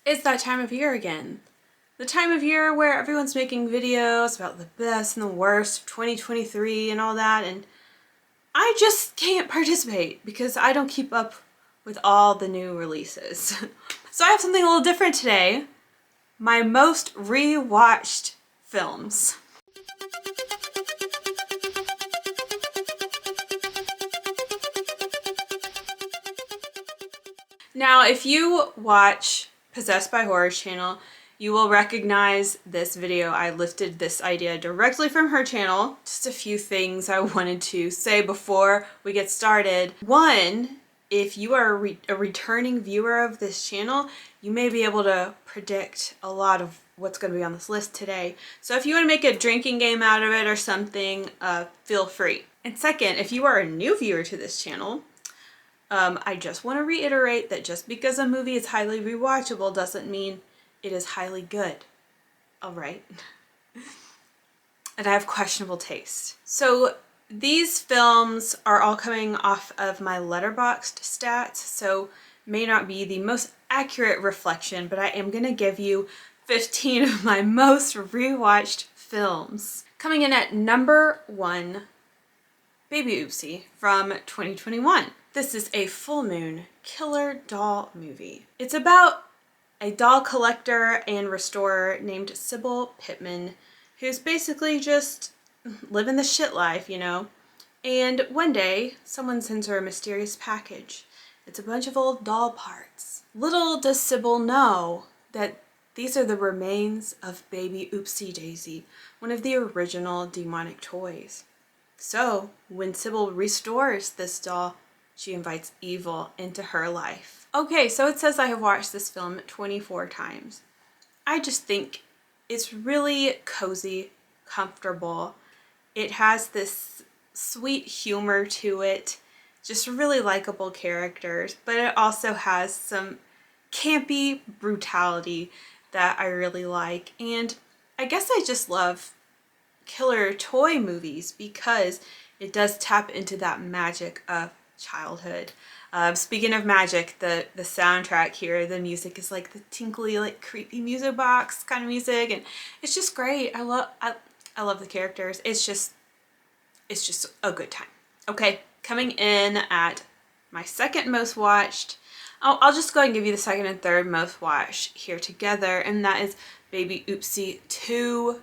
It's that time of year again. The time of year where everyone's making videos about the best and the worst of 2023 and all that, and I just can't participate because I don't keep up with all the new releases. So I have something a little different today. My most rewatched films. Now, if you watch Possessed by Horror's channel, you will recognize this video. I lifted this idea directly from her channel. Just a few things I wanted to say before we get started. One, if you are a returning viewer of this channel, you may be able to predict a lot of what's going to be on this list today. So if you want to make a drinking game out of it or something, feel free. And second, if you are a new viewer to this channel, I just want to reiterate that just because a movie is highly rewatchable doesn't mean it is highly good. All right. And I have questionable taste. So these films are all coming off of my Letterboxd stats, so may not be the most accurate reflection, but I am going to give you 15 of my most rewatched films. Coming in at number 1, Baby Oopsie from 2021. This is a full moon killer doll movie. It's about a doll collector and restorer named Sybil Pittman, who's basically just living the shit life, you know? And one day, someone sends her a mysterious package. It's a bunch of old doll parts. Little does Sybil know that these are the remains of baby Oopsie Daisy, one of the original demonic toys. So, when Sybil restores this doll, she invites evil into her life. Okay, so it says I have watched this film 24 times. I just think it's really cozy, comfortable. It has this sweet humor to it, just really likable characters, but it also has some campy brutality that I really like. And I guess I just love killer toy movies because it does tap into that magic of childhood. Speaking of magic, the soundtrack here, the music is like the tinkly, like creepy music box kind of music, and it's just great. I love the characters. It's just a good time. Okay, coming in at my second most watched. I'll just go ahead and give you the second and third most watched here together, and that is Baby Oopsie 2,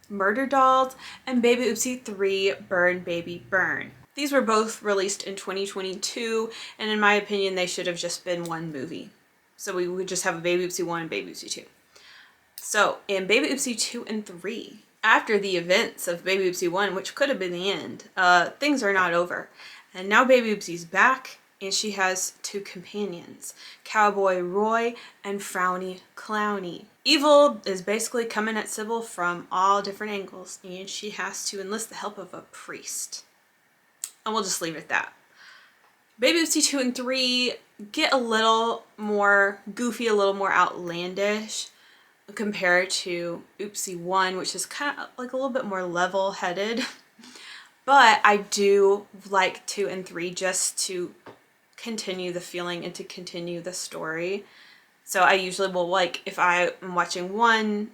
Murder Dolls, and Baby Oopsie 3, Burn Baby Burn. These were both released in 2022, and in my opinion, they should have just been one movie. So we would just have a Baby Oopsie 1 and Baby Oopsie 2. So in Baby Oopsie 2 and 3, after the events of Baby Oopsie 1, which could have been the end, things are not over. And now Baby Oopsie's back, and she has 2 companions, Cowboy Roy and Frowny Clowny. Evil is basically coming at Sybil from all different angles, and she has to enlist the help of a priest. And we'll just leave it at that. Baby Oopsie 2 and 3 get a little more goofy, a little more outlandish compared to Oopsie 1, which is kind of like a little bit more level-headed. But I do like 2 and 3 just to continue the feeling and to continue the story. So I usually will, like, if I am watching 1,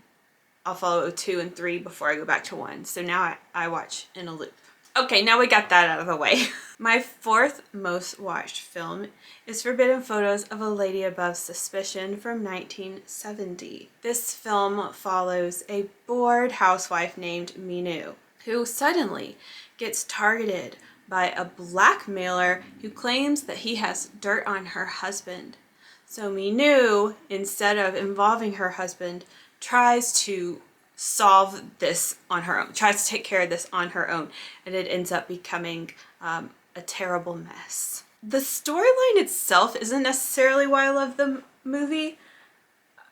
I'll follow 2 and 3 before I go back to 1. So now I watch in a loop. Okay, now we got that out of the way. My fourth most watched film is Forbidden Photos of a Lady Above Suspicion from 1970. This film follows a bored housewife named Minu, who suddenly gets targeted by a blackmailer who claims that he has dirt on her husband. So Minu, instead of involving her husband, tries to solve this on her own, tries to take care of this on her own, and it ends up becoming a terrible mess. The storyline itself isn't necessarily why I love the movie.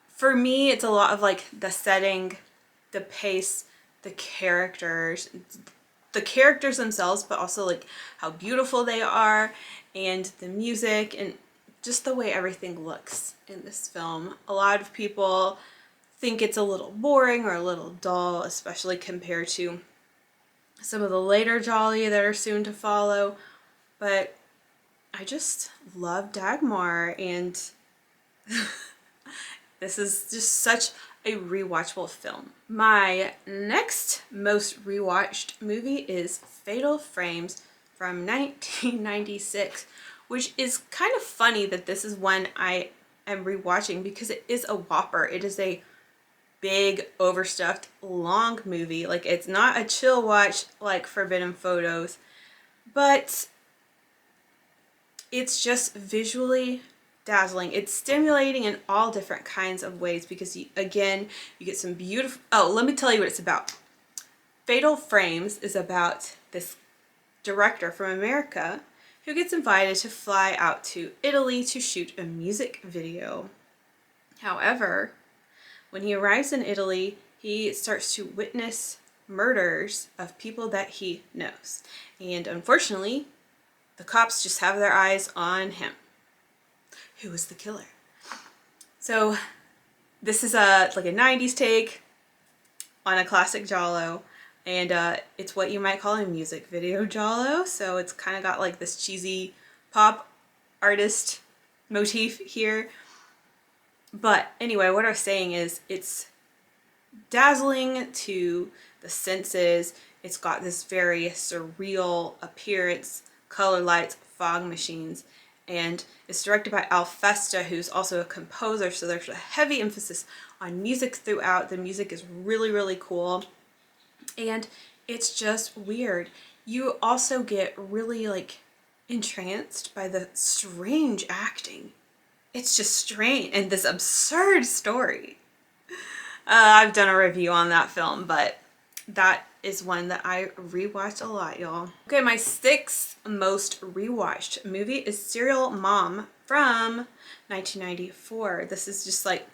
For me, it's a lot of like the setting, the pace, the characters themselves, but also like how beautiful they are, and the music, and just the way everything looks in this film. A lot of people think it's a little boring or a little dull, especially compared to some of the later Jolly that are soon to follow, but I just love Dagmar, and This is just such a rewatchable film. My next most rewatched movie is Fatal Frames from 1996, which is kind of funny that this is one I am rewatching because it is a whopper. It is a big, overstuffed, long movie. Like, it's not a chill watch like Forbidden Photos, but it's just visually dazzling. It's stimulating in all different kinds of ways because, again, you get some beautiful... Oh, let me tell you what it's about. Fatal Frames is about this director from America who gets invited to fly out to Italy to shoot a music video. However, when he arrives in Italy, he starts to witness murders of people that he knows. And unfortunately, the cops just have their eyes on him. Who was the killer? So this is like a 90s take on a classic Giallo, and it's what you might call a music video Giallo. So it's kind of got like this cheesy pop artist motif here. But anyway, what I was saying is it's dazzling to the senses. It's got this very surreal appearance, color lights, fog machines, and it's directed by Festa, who's also a composer, so there's a heavy emphasis on music throughout. The music is really, really cool, and it's just weird. You also get really like entranced by the strange acting. It's just strange, and this absurd story. I've done a review on that film, but that is one that I rewatched a lot, y'all. Okay, my sixth most rewatched movie is Serial Mom from 1994. This is just like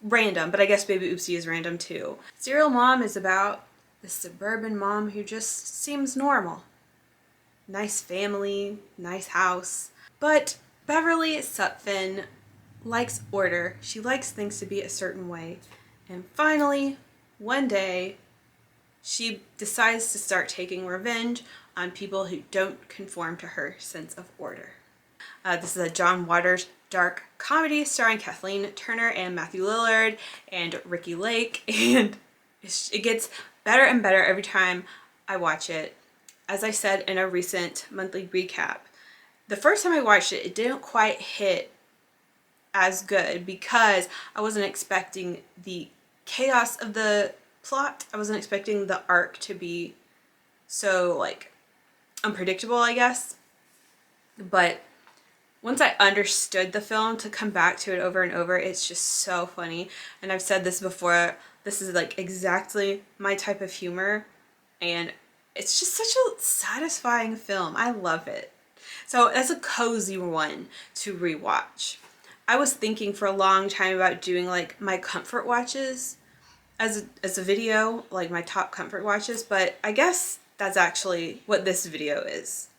random, but I guess Baby Oopsie is random too. Serial Mom is about this suburban mom who just seems normal. Nice family, nice house, but Beverly Sutphin likes order. She likes things to be a certain way. And finally, one day, she decides to start taking revenge on people who don't conform to her sense of order. This is a John Waters dark comedy starring Kathleen Turner and Matthew Lillard and Ricky Lake, and it gets better and better every time I watch it. As I said in a recent monthly recap, the first time I watched it, it didn't quite hit as good because I wasn't expecting the chaos of the plot. I wasn't expecting the arc to be so like unpredictable, I guess. But once I understood the film, to come back to it over and over, it's just so funny. And I've said this before, this is like exactly my type of humor, and it's just such a satisfying film. I love it. So that's a cozy one to rewatch. I was thinking for a long time about doing like my comfort watches as a video, like my top comfort watches, but I guess that's actually what this video is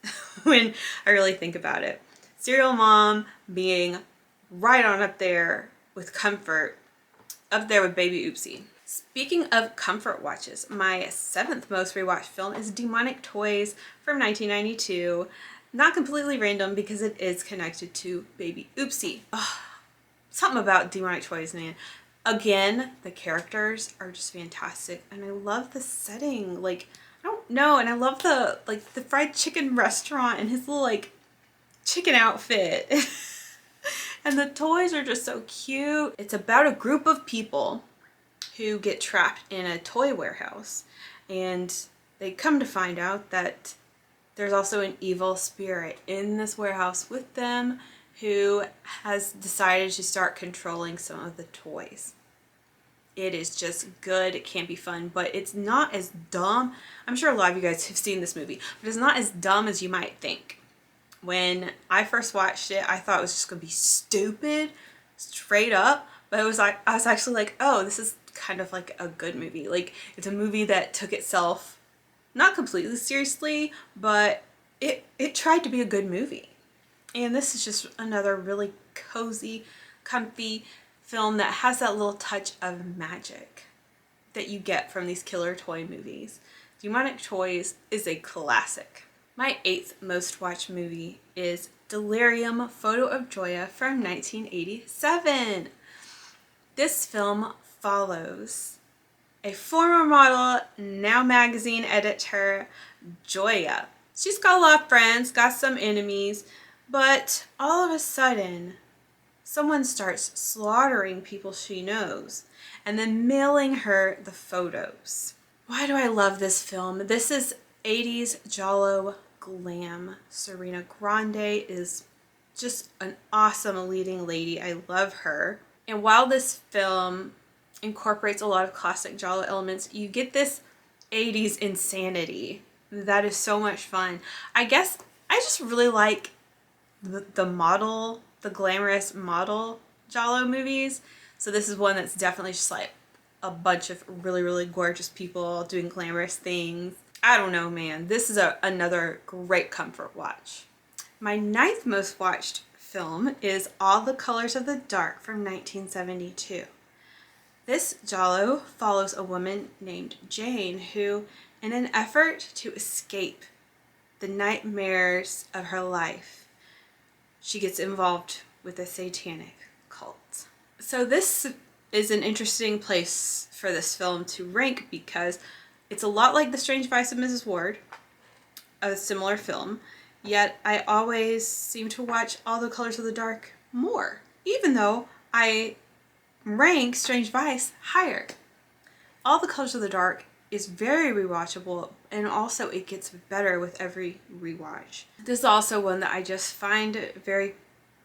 when I really think about it. Serial Mom being right on up there with comfort, up there with Baby Oopsie. Speaking of comfort watches, my seventh most rewatched film is Demonic Toys from 1992. Not completely random because it is connected to Baby Oopsie. Ugh, something about Demonic Toys, man. Again, the characters are just fantastic, and I love the setting. Like, I don't know, and I love the fried chicken restaurant and his little like chicken outfit. And the toys are just so cute. It's about a group of people who get trapped in a toy warehouse, and they come to find out that there's also an evil spirit in this warehouse with them who has decided to start controlling some of the toys. It is just good. It can be fun, but it's not as dumb. I'm sure a lot of you guys have seen this movie, but it's not as dumb as you might think. When I first watched it, I thought it was just gonna be stupid, straight up, but it was like, I was actually like, oh, this is kind of like a good movie. Like, it's a movie that took itself not completely seriously, but it tried to be a good movie. And this is just another really cozy, comfy film that has that little touch of magic that you get from these killer toy movies. Demonic Toys is a classic. My eighth most watched movie is Delirium, Photo of Gioia from 1987. This film follows a former model, now magazine editor, Gioia. She's got a lot of friends, got some enemies, but all of a sudden, someone starts slaughtering people she knows and then mailing her the photos. Why do I love this film? This is 80s Giallo glam. Serena Grande is just an awesome leading lady. I love her. And while this film incorporates a lot of classic Giallo elements, you get this 80s insanity that is so much fun. I guess I just really like the model, the glamorous model Giallo movies. So this is one that's definitely just like a bunch of really, really gorgeous people doing glamorous things. I don't know, man. This is another great comfort watch. My 9th most watched film is All the Colors of the Dark from 1972. This Giallo follows a woman named Jane who, in an effort to escape the nightmares of her life, she gets involved with a satanic cult. So this is an interesting place for this film to rank because it's a lot like The Strange Vice of Mrs. Ward, a similar film, yet I always seem to watch All the Colors of the Dark more, even though I rank Strange Vice higher. All the Colors of the Dark is very rewatchable, and also it gets better with every rewatch. This is also one that I just find very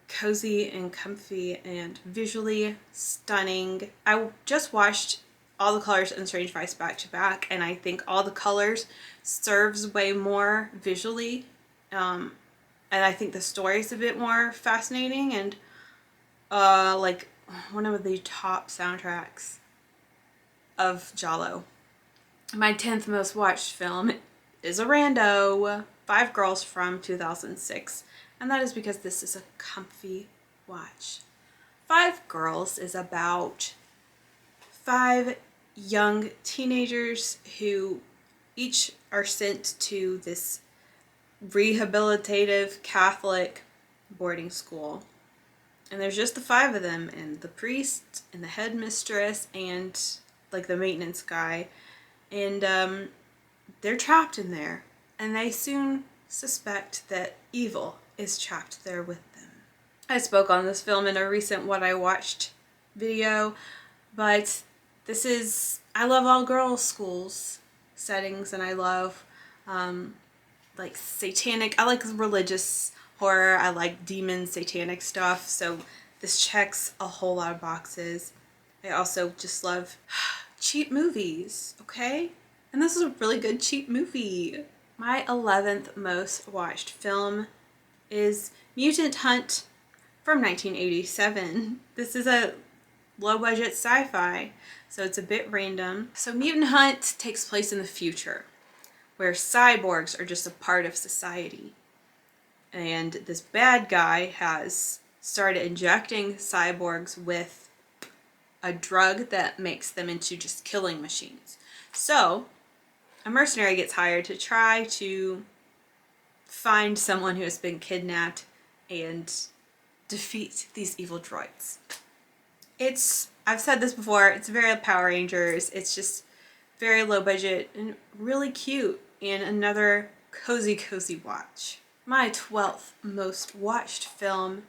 cozy and comfy and visually stunning. I just watched All the Colors and Strange Vice back to back, and I think All the Colors serves way more visually, and I think the story is a bit more fascinating and like one of the top soundtracks of Giallo. My 10th most watched film is a rando, Five Girls from 2006, and that is because this is a comfy watch. Five Girls is about 5 young teenagers who each are sent to this rehabilitative Catholic boarding school. And there's just the 5 of them, and the priest and the headmistress and like the maintenance guy. And they're trapped in there, and they soon suspect that evil is trapped there with them. I spoke on this film in a recent What I Watched video, but this is, I love all girls schools settings, and I love like satanic, I like religious horror, I like demon satanic stuff, so this checks a whole lot of boxes. I also just love cheap movies, okay? And this is a really good cheap movie. My 11th most watched film is Mutant Hunt from 1987. This is a low-budget sci-fi, so it's a bit random. So Mutant Hunt takes place in the future, where cyborgs are just a part of society. And this bad guy has started injecting cyborgs with a drug that makes them into just killing machines. So a mercenary gets hired to try to find someone who has been kidnapped and defeat these evil droids. I've said this before, it's very Power Rangers. It's just very low budget and really cute, and another cozy watch. My 12th most watched film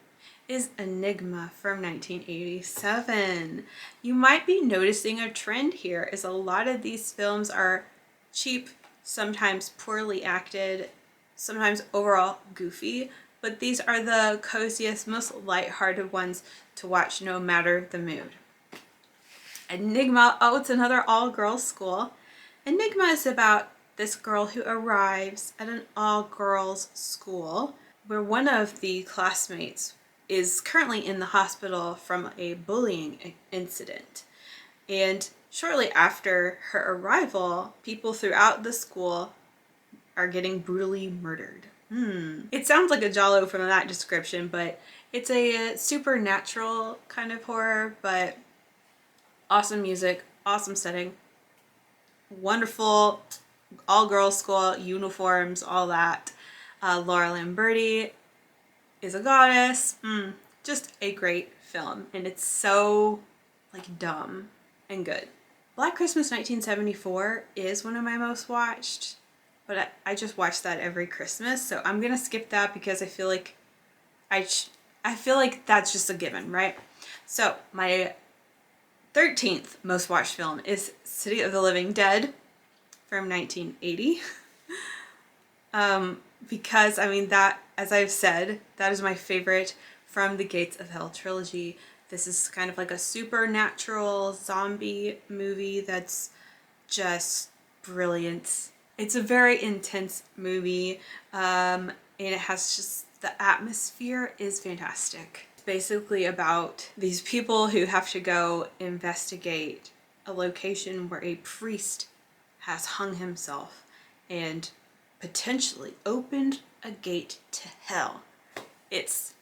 is Enigma from 1987. You might be noticing a trend here, as a lot of these films are cheap, sometimes poorly acted, sometimes overall goofy, but these are the coziest, most lighthearted ones to watch no matter the mood. Enigma, oh, it's another all-girls school. Enigma is about this girl who arrives at an all-girls school where one of the classmates is currently in the hospital from a bullying incident. And shortly after her arrival, people throughout the school are getting brutally murdered. It sounds like a Giallo from that description, but it's a supernatural kind of horror, but awesome music, awesome setting, wonderful all-girls school, uniforms, all that. Laura Lamberti is a goddess. Just a great film, and it's so like dumb and good. Black Christmas 1974 is one of my most watched, but I just watch that every Christmas, so I'm gonna skip that because I feel like I feel like that's just a given, right? So my 13th most watched film is City of the Living Dead from 1980. Because I mean that, as I've said, that is my favorite from the Gates of Hell trilogy. This is kind of like a supernatural zombie movie that's just brilliant. It's a very intense movie, and it has just, the atmosphere is fantastic. It's basically about these people who have to go investigate a location where a priest has hung himself and potentially opened a gate to hell. It's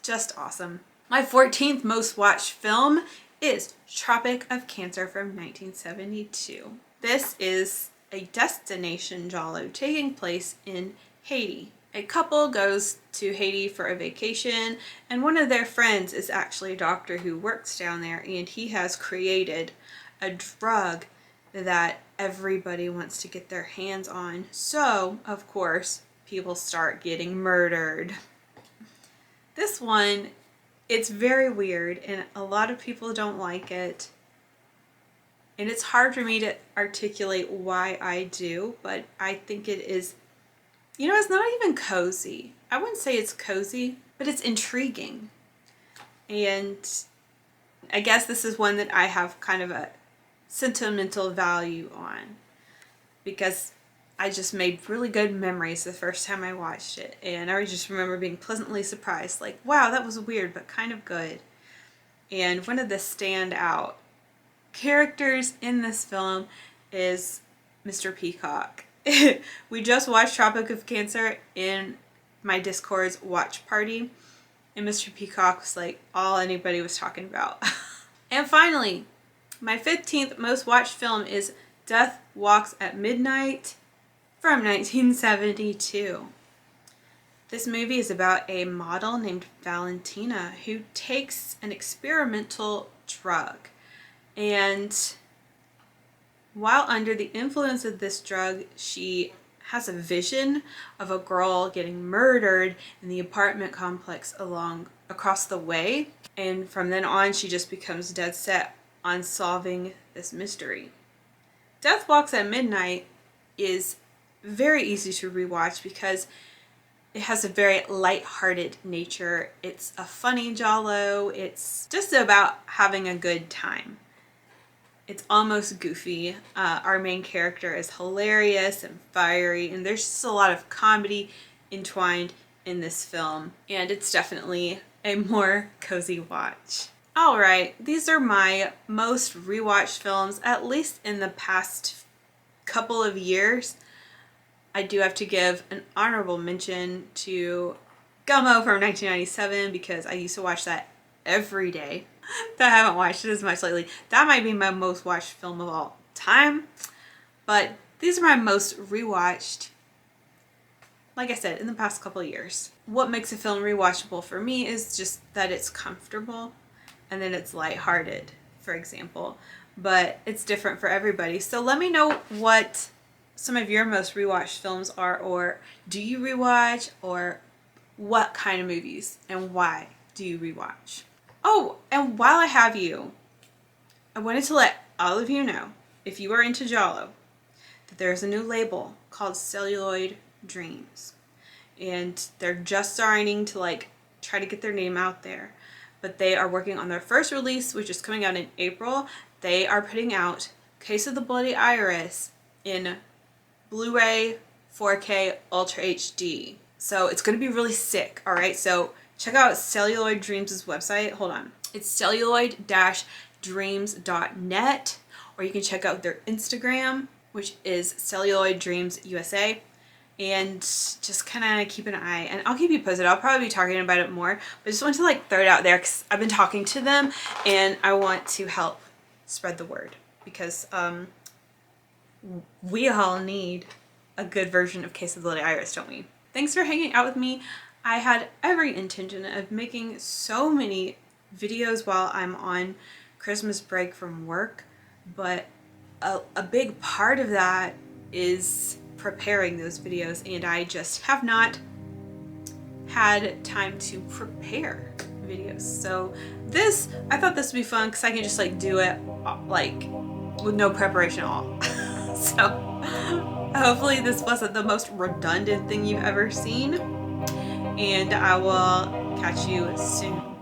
just awesome. My 14th most watched film is Tropic of Cancer from 1972. This is a destination giallo taking place in Haiti. A couple goes to Haiti for a vacation, and one of their friends is actually a doctor who works down there, and he has created a drug that everybody wants to get their hands on. So, of course, people start getting murdered. This one, it's very weird and a lot of people don't like it. And it's hard for me to articulate why I do, but I think it is, you know, it's not even cozy. I wouldn't say it's cozy, but it's intriguing. And I guess this is one that I have kind of a sentimental value on because I just made really good memories the first time I watched it, and I just remember being pleasantly surprised, like, wow, that was weird but kind of good. And one of the standout characters in this film is Mr. Peacock. We just watched Tropic of Cancer in my Discord's watch party, and Mr. Peacock was like all anybody was talking about. And finally, my 15th most watched film is Death Walks at Midnight from 1972. This movie is about a model named Valentina who takes an experimental drug, and while under the influence of this drug, she has a vision of a girl getting murdered in the apartment complex across the way, and from then on she just becomes dead set on solving this mystery. Death Walks at Midnight is very easy to rewatch because it has a very light-hearted nature. It's a funny giallo. It's just about having a good time. It's almost goofy. Our main character is hilarious and fiery, and there's just a lot of comedy entwined in this film, and it's definitely a more cozy watch. Alright, these are my most rewatched films, at least in the past couple of years. I do have to give an honorable mention to Gummo from 1997 because I used to watch that every day. I haven't watched it as much lately. That might be my most watched film of all time, but these are my most rewatched, like I said, in the past couple of years. What makes a film rewatchable for me is just that it's comfortable and then it's lighthearted, for example, but it's different for everybody. So let me know what some of your most rewatched films are, or do you rewatch, or what kind of movies and why do you rewatch? Oh, and while I have you, I wanted to let all of you know, if you are into Giallo, that there's a new label called Celluloid Dreams, and they're just starting to like try to get their name out there, but they are working on their first release, which is coming out in April. They are putting out Case of the Bloody Iris in Blu-ray 4K Ultra HD. So it's going to be really sick, alright? So check out Celluloid Dreams' website. Hold on. It's celluloid-dreams.net, or you can check out their Instagram, which is Celluloid Dreams USA, and just kind of keep an eye, and I'll keep you posted. I'll probably be talking about it more, but I just want to like throw it out there because I've been talking to them and I want to help spread the word because we all need a good version of Case of the Bloody Iris, don't we? Thanks for hanging out with me. I had every intention of making so many videos while I'm on Christmas break from work, but a big part of that is preparing those videos, and I just have not had time to prepare videos. So I thought this would be fun because I can just like do it like with no preparation at all. So hopefully this wasn't the most redundant thing you've ever seen, and I will catch you soon.